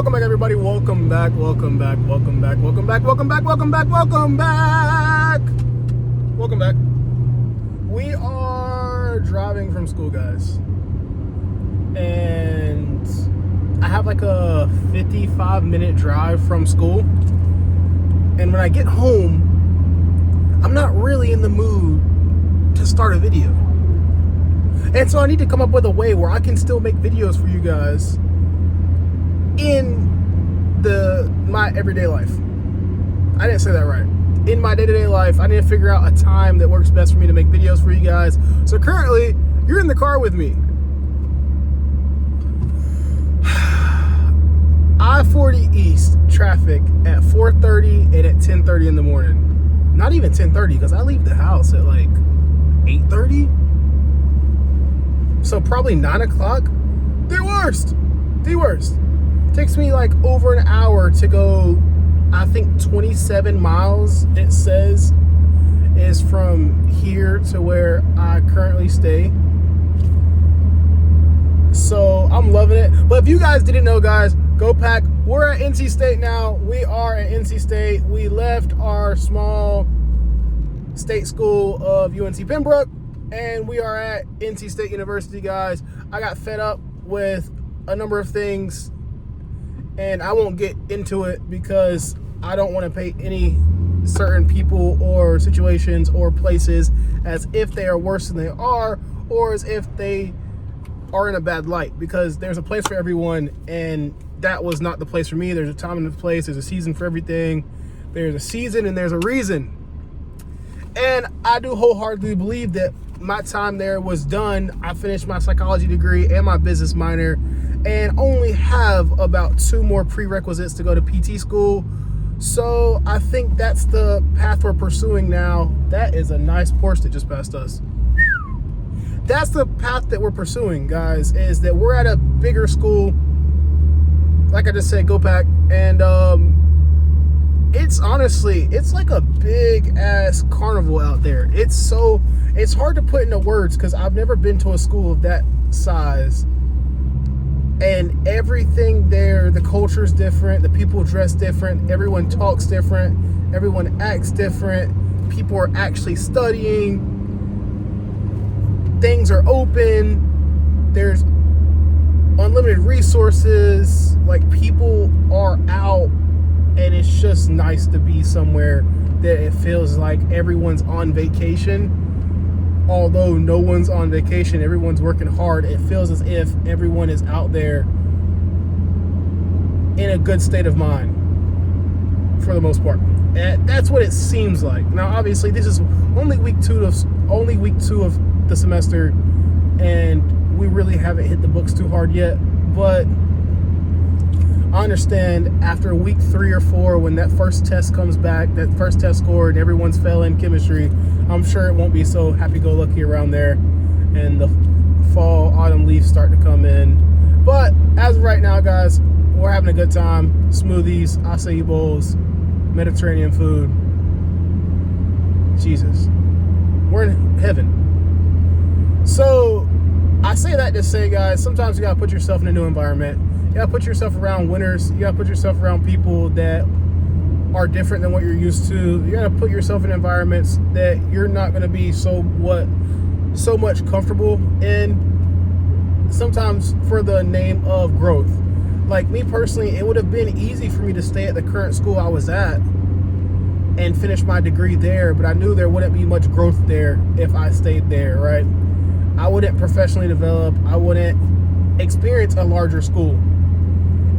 Welcome back, everybody. Welcome back. Welcome back. Welcome back. Welcome back. Welcome back. Welcome back. Welcome back. Welcome back. We are driving from school, guys. And I have like a 55-minute drive from school. And when I get home, I'm not really in the mood to start a video. And so I need to come up with a way where I can still make videos for you guys in my everyday life. I didn't say that right. In my day-to-day life, I need to figure out a time that works best for me to make videos for you guys. So currently, you're in the car with me. I-40 East traffic at 4:30 and at 10:30 in the morning. Not even 10:30 because I leave the house at like 8:30. So probably 9 o'clock. The worst. Takes me like over an hour to go, I think 27 miles, it says, is from here to where I currently stay. So I'm loving it. But if you guys didn't know, guys, go Pack. We're at NC State now. We are at NC State. We left our small state school of UNC Pembroke, and we are at NC State University, guys. I got fed up with a number of things, and I won't get into it because I don't want to paint any certain people or situations or places as if they are worse than they are, or as if they are in a bad light, because there's a place for everyone, and that was not the place for me. There's a time and a place. There's a season for everything. There's a season and there's a reason. And I do wholeheartedly believe that my time there was done. I finished my psychology degree and my business minor and only have about 2 more prerequisites to go to PT school. So I think that's the path we're pursuing now. That is a nice Porsche that just passed us. That's the path that we're pursuing, guys, is that we're at a bigger school. Like I just said, go Pack. And it's honestly, it's like a big ass carnival out there. It's hard to put into words because I've never been to a school of that size. And everything there, the culture is different, the people dress different, everyone talks different, everyone acts different, people are actually studying, things are open, there's unlimited resources, like people are out, and it's just nice to be somewhere that it feels like everyone's on vacation. Although no one's on vacation, everyone's working hard. It feels as if everyone is out there in a good state of mind for the most part. And that's what it seems like. Now, obviously, this is only week two of the semester, and we really haven't hit the books too hard yet. But I understand after week 3 or 4, when that first test comes back, that first test score, and everyone's failing chemistry, I'm sure it won't be so happy-go-lucky around there, and the fall, autumn leaves start to come in. But as of right now, guys, we're having a good time. Smoothies, acai bowls, Mediterranean food. Jesus. We're in heaven. So I say that to say, guys, sometimes you gotta put yourself in a new environment. You gotta put yourself around winners. You gotta put yourself around people that are different than what you're used to. You gotta put yourself in environments that you're not gonna be so much comfortable in, sometimes for the name of growth. Like me personally, it would have been easy for me to stay at the current school I was at and finish my degree there, but I knew there wouldn't be much growth there if I stayed there, right? I wouldn't professionally develop. I wouldn't experience a larger school.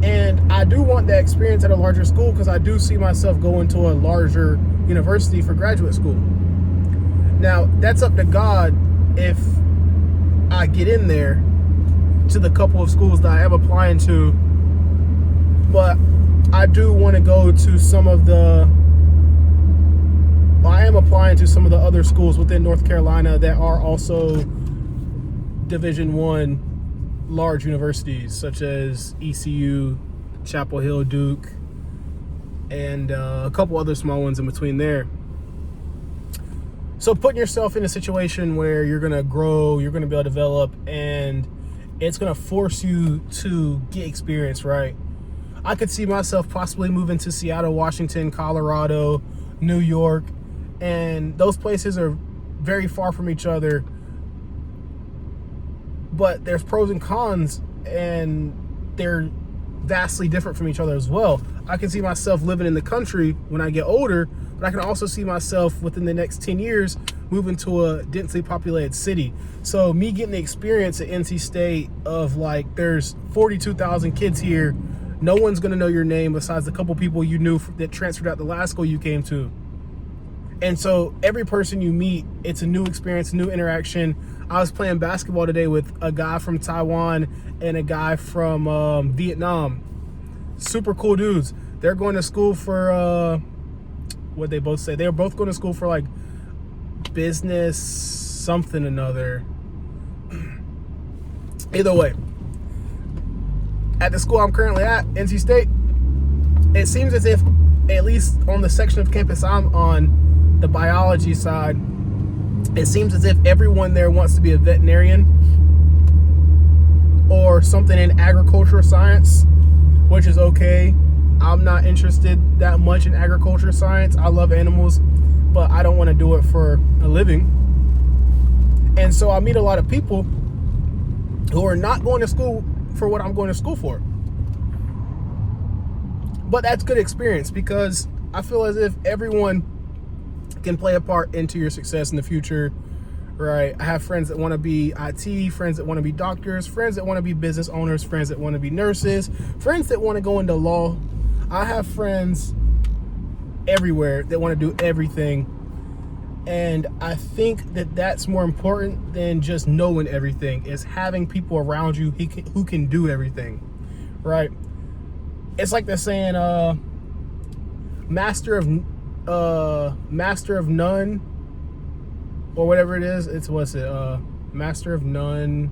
And I do want that experience at a larger school because I do see myself going to a larger university for graduate school. Now, that's up to God if I get in there to the couple of schools that I am applying to. But I do want to go to I am applying to some of the other schools within North Carolina that are also Division I large universities, such as ECU, Chapel Hill, Duke, and a couple other small ones in between there. So putting yourself in a situation where you're going to grow, you're going to be able to develop, and it's going to force you to get experience, right? I could see myself possibly moving to Seattle, Washington, Colorado, New York, and those places are very far from each other, but there's pros and cons, and they're vastly different from each other as well. I can see myself living in the country when I get older, but I can also see myself within the next 10 years moving to a densely populated city. So me getting the experience at NC State of like, there's 42,000 kids here, no one's gonna know your name besides the couple people you knew that transferred out the last school you came to. And so every person you meet, it's a new experience, new interaction. I was playing basketball today with a guy from Taiwan and a guy from Vietnam. Super cool dudes. They're going to school for, what'd they both say? They were both going to school for like business something another. Either way, at the school I'm currently at, NC State, it seems as if, at least on the section of campus I'm on, the biology side, it seems as if everyone there wants to be a veterinarian or something in agricultural science, which is okay. I'm not interested that much in agriculture science. I love animals, but I don't want to do it for a living. And so I meet a lot of people who are not going to school for what I'm going to school for. But that's good experience, because I feel as if everyone can play a part into your success in the future, right? I have friends that want to be IT, friends that want to be doctors, friends that want to be business owners, friends that want to be nurses, friends that want to go into law. I have friends everywhere that want to do everything. And I think that that's more important than just knowing everything, is having people around you who can do everything, right? It's like they're saying, master of none, or whatever it is. It's, master of none,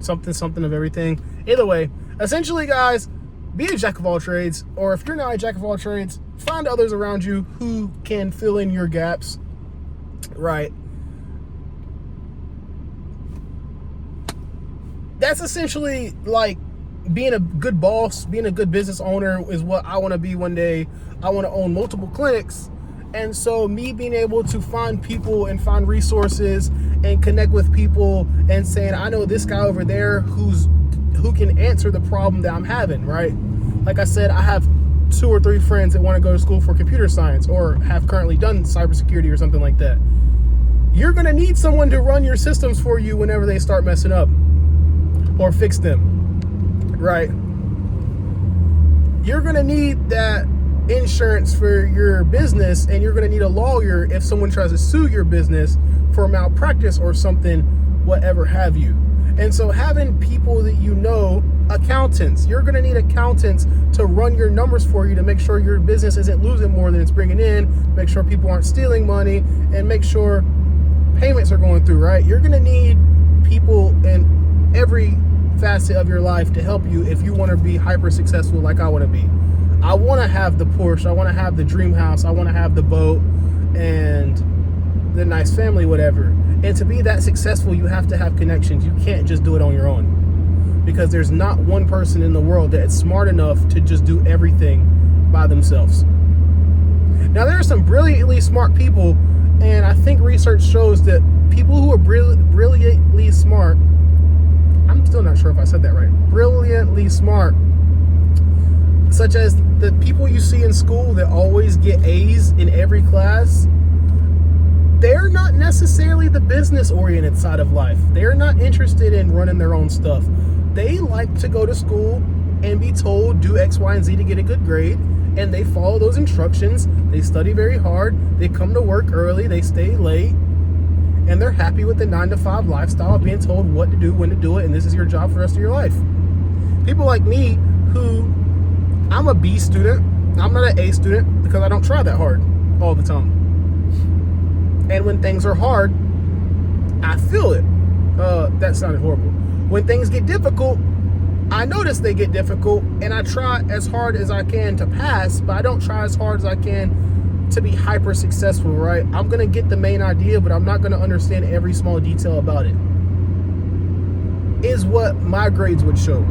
something of everything. Either way, essentially, guys, be a jack of all trades, or if you're not a jack of all trades, find others around you who can fill in your gaps, right? That's essentially like being a good boss, being a good business owner is what I want to be one day. I want to own multiple clinics. And so me being able to find people and find resources and connect with people and saying, I know this guy over there who can answer the problem that I'm having, right? Like I said, I have 2 or 3 friends that want to go to school for computer science or have currently done cybersecurity or something like that. You're going to need someone to run your systems for you whenever they start messing up or fix them, right? You're going to need that insurance for your business, and you're going to need a lawyer if someone tries to sue your business for malpractice or something, whatever have you. And so having people that you know, accountants, you're going to need accountants to run your numbers for you to make sure your business isn't losing more than it's bringing in, make sure people aren't stealing money, and make sure payments are going through, right? You're going to need people in every facet of your life to help you if you want to be hyper successful like I want to be. I want to have the Porsche, I want to have the dream house, I want to have the boat and the nice family, whatever. And to be that successful, you have to have connections. You can't just do it on your own, because there's not one person in the world that's smart enough to just do everything by themselves. Now, there are some brilliantly smart people, and I think research shows that people who are brilliantly smart, I'm still not sure if I said that right, brilliantly smart, such as the people you see in school that always get A's in every class, they're not necessarily the business-oriented side of life. They're not interested in running their own stuff. They like to go to school and be told, do X, Y, and Z to get a good grade, and they follow those instructions. They study very hard. They come to work early. They stay late. And they're happy with the 9-to-5 lifestyle, being told what to do, when to do it, and this is your job for the rest of your life. People like me, who, I'm a B student. I'm not an A student because I don't try that hard all the time. And when things are hard, I feel it. That sounded horrible. When things get difficult, I notice they get difficult, and I try as hard as I can to pass, but I don't try as hard as I can to be hyper successful, right? I'm going to get the main idea, but I'm not going to understand every small detail about it, is what my grades would show.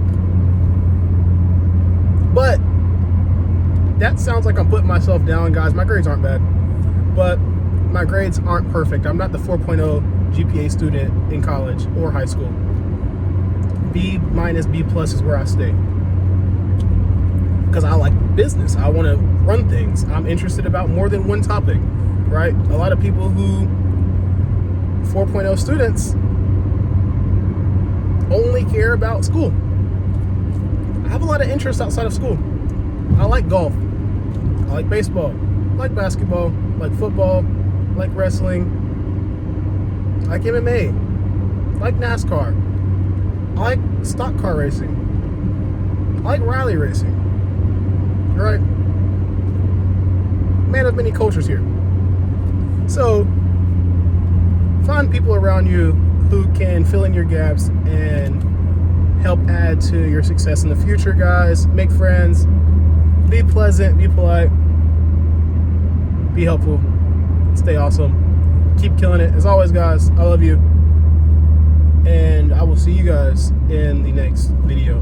But that sounds like I'm putting myself down, guys. My grades aren't bad, but my grades aren't perfect. I'm not the 4.0 GPA student in college or high school. B minus, B plus is where I stay. Because I like business. I want to run things. I'm interested about more than one topic, right? A lot of people who 4.0 students only care about school. I have a lot of interests outside of school. I like golf. I like baseball. I like basketball. I like football. I like wrestling. I like MMA. I like NASCAR. I like stock car racing. I like rally racing. Right? Man of many cultures here. So, find people around you who can fill in your gaps and help add to your success in the future, guys. Make friends. Be pleasant. Be polite. Be helpful. Stay awesome. Keep killing it. As always, guys, I love you. And I will see you guys in the next video.